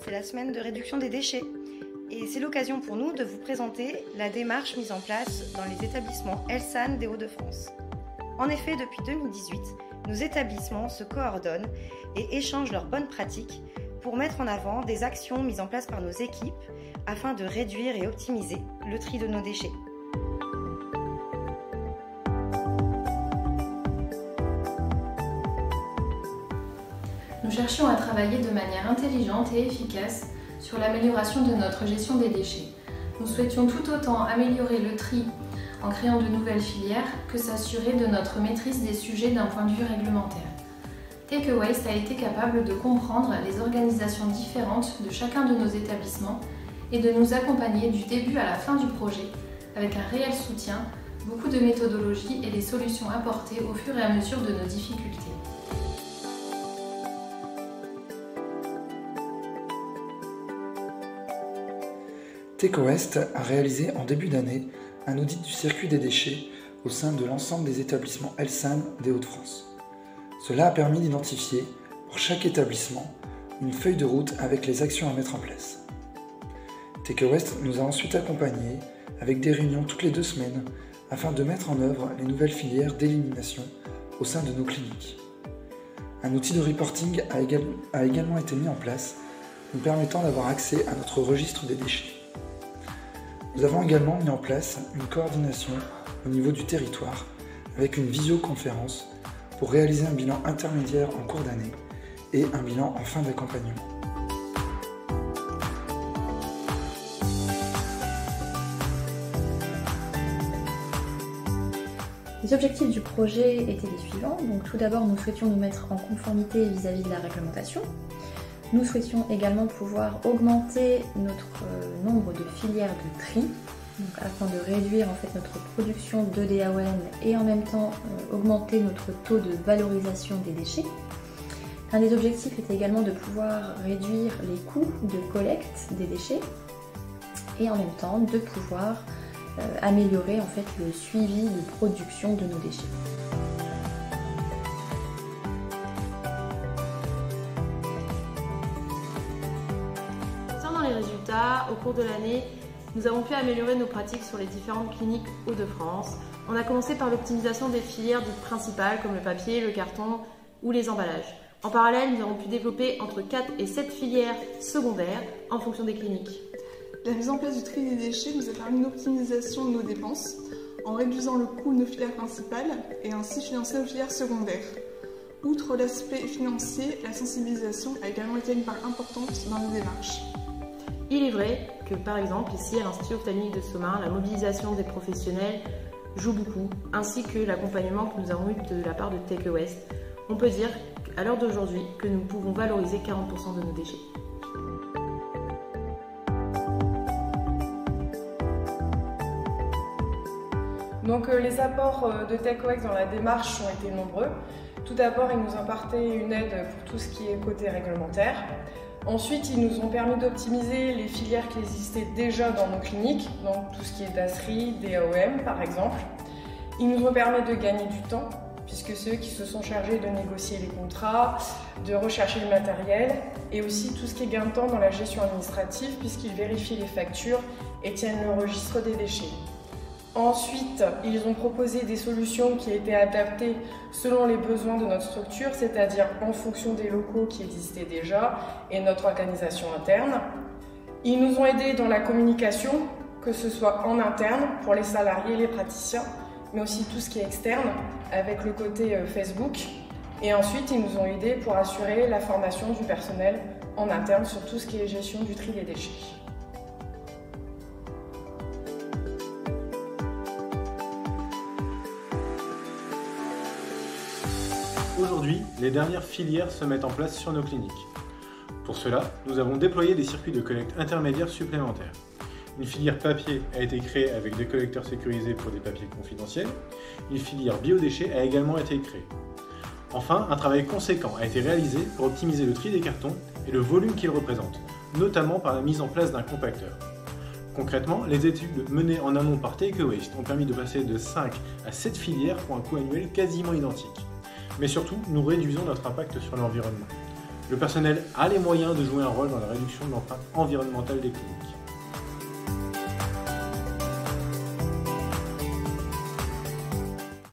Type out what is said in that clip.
c'est la semaine de réduction des déchets. Et c'est l'occasion pour nous de vous présenter la démarche mise en place dans les établissements Elsan des Hauts-de-France. En effet, depuis 2018, nos établissements se coordonnent et échangent leurs bonnes pratiques pour mettre en avant des actions mises en place par nos équipes afin de réduire et optimiser le tri de nos déchets. Nous cherchions à travailler de manière intelligente et efficace sur l'amélioration de notre gestion des déchets. Nous souhaitions tout autant améliorer le tri en créant de nouvelles filières que s'assurer de notre maîtrise des sujets d'un point de vue réglementaire. Take Waste a été capable de comprendre les organisations différentes de chacun de nos établissements et de nous accompagner du début à la fin du projet avec un réel soutien, beaucoup de méthodologie et des solutions apportées au fur et à mesure de nos difficultés. Take Waste a réalisé en début d'année un audit du circuit des déchets au sein de l'ensemble des établissements Elsan des Hauts-de-France. Cela a permis d'identifier pour chaque établissement une feuille de route avec les actions à mettre en place. Take Waste nous a ensuite accompagnés avec des réunions toutes les 2 semaines afin de mettre en œuvre les nouvelles filières d'élimination au sein de nos cliniques. Un outil de reporting a également été mis en place, nous permettant d'avoir accès à notre registre des déchets. Nous avons également mis en place une coordination au niveau du territoire avec une visioconférence pour réaliser un bilan intermédiaire en cours d'année et un bilan en fin d'accompagnement. Les objectifs du projet étaient les suivants. Donc, tout d'abord, nous souhaitions nous mettre en conformité vis-à-vis de la réglementation. Nous souhaitions également pouvoir augmenter notre nombre de filières de tri, donc afin de réduire notre production de DAOM et en même temps augmenter notre taux de valorisation des déchets. Un des objectifs était également de pouvoir réduire les coûts de collecte des déchets et en même temps de pouvoir améliorer le suivi de production de nos déchets. Concernant les résultats, au cours de l'année, nous avons pu améliorer nos pratiques sur les différentes cliniques Hauts-de-France. On a commencé par l'optimisation des filières dites principales comme le papier, le carton ou les emballages. En parallèle, nous avons pu développer entre 4 et 7 filières secondaires en fonction des cliniques. La mise en place du tri des déchets nous a permis une optimisation de nos dépenses en réduisant le coût de nos filières principales et ainsi financer nos filières secondaires. Outre l'aspect financier, la sensibilisation a également été une part importante dans nos démarches. Il est vrai que, par exemple, ici à l'Institut ophtalmique de Somain, la mobilisation des professionnels joue beaucoup, ainsi que l'accompagnement que nous avons eu de la part de Take Waste. On peut dire, à l'heure d'aujourd'hui, que nous pouvons valoriser 40% de nos déchets. Donc les apports de Take Waste dans la démarche ont été nombreux. Tout d'abord, ils nous ont apporté une aide pour tout ce qui est côté réglementaire. Ensuite, ils nous ont permis d'optimiser les filières qui existaient déjà dans nos cliniques, donc tout ce qui est DASRI, DAOM par exemple. Ils nous ont permis de gagner du temps, puisque c'est eux qui se sont chargés de négocier les contrats, de rechercher le matériel, et aussi tout ce qui est gain de temps dans la gestion administrative, puisqu'ils vérifient les factures et tiennent le registre des déchets. Ensuite, ils ont proposé des solutions qui étaient adaptées selon les besoins de notre structure, c'est-à-dire en fonction des locaux qui existaient déjà et notre organisation interne. Ils nous ont aidés dans la communication, que ce soit en interne pour les salariés et les praticiens, mais aussi tout ce qui est externe avec le côté Facebook. Et ensuite, ils nous ont aidés pour assurer la formation du personnel en interne sur tout ce qui est gestion du tri des déchets. Aujourd'hui, les dernières filières se mettent en place sur nos cliniques. Pour cela, nous avons déployé des circuits de collecte intermédiaires supplémentaires. Une filière papier a été créée avec des collecteurs sécurisés pour des papiers confidentiels. Une filière biodéchets a également été créée. Enfin, un travail conséquent a été réalisé pour optimiser le tri des cartons et le volume qu'ils représentent, notamment par la mise en place d'un compacteur. Concrètement, les études menées en amont par Take Waste ont permis de passer de 5 à 7 filières pour un coût annuel quasiment identique. Mais surtout, nous réduisons notre impact sur l'environnement. Le personnel a les moyens de jouer un rôle dans la réduction de l'empreinte environnementale des cliniques.